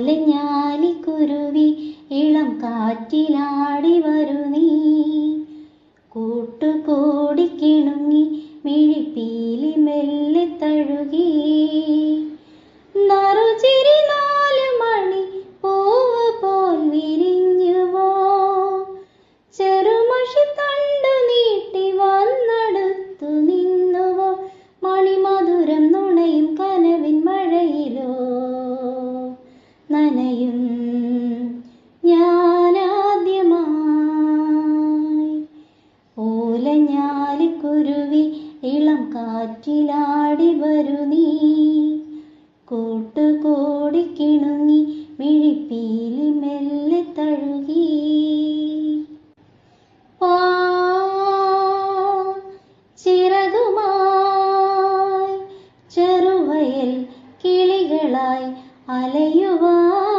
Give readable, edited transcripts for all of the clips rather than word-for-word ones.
ഓലഞ്ഞാലിക്കുരുവി ഇളം കാറ്റിലാടി വരു നീ. കൂട്ടുകൂടി കിണുങ്ങി മിഴിപ്പീലി മെല്ലെ തഴുകി. നറുചിരി 4 മണി പൂവ് പോൽ വിരിഞ്ഞുവോ. ചെറുമഷി തണ്ടു നീട്ടി വന്നടുത്തു നിന്നുവോ. മണിമധുരം നുണയും കനവിൻ മഴയിലോ നനയും ഞാനാദ്യമായി. ഓലഞ്ഞാലിക്കുരുവി ഇളം കാറ്റിലാടി വരു നീ. കൂട്ടുകൂടി കിണുങ്ങി മിഴിപ്പീലി മെല്ലെ തഴുകി. ചിറകുമായി ചെറുവയൽ കിളികളായി അലയുവാൻ.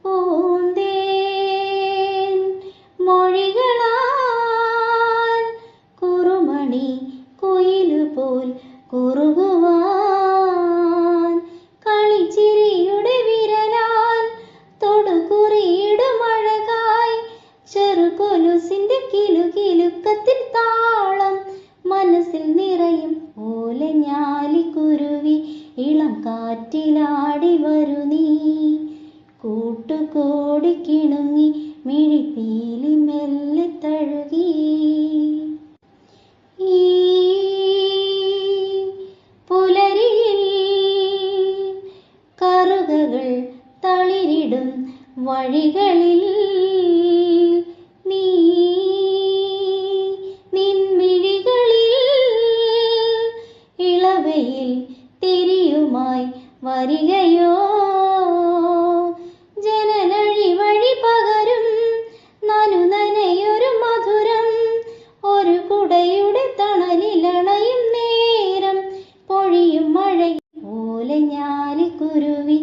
പൂന്തേൻ മൊഴികളാൽ കുറുമണി കുയിലുപോൽ കുറുകുവാൻ. കളിച്ചിരിയുടെ വിരലാൽ തൊടുകുറിയിടുമഴകായി. ചെറുകൊലുസിന്റെ കിലുകിലുക്കത്തിൽ താളം മനസ്സിൽ നിറയും. ഓലഞ്ഞാലിക്കുരുവി ഇളം കാറ്റിലാടി വരു നീ. കൂട്ടുകൂടി കിണുങ്ങി മിഴിപ്പീലി മെല്ലെ തഴുകി. ഈ പുലരിയിൽ കറുകകൾ തളിരിടും വഴികളിൽ നീ നിൻമിഴികളിൽ ഇളവയിൽ തിരിയുമായി വരികയോ. ജനലഴി വഴി പകരും നനുനനയൊരു മധുരം. ഒരു കുടയുടെ തണലിലണയും നേരം പൊഴിയും മഴയിൽ. ഓലഞ്ഞാലിക്കുരുവി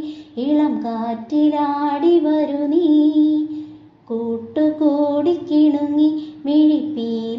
ഇളം കാറ്റിലാടി വരു നീ. കൂട്ടുകൂടി കിണുങ്ങി മിഴിപ്പീലി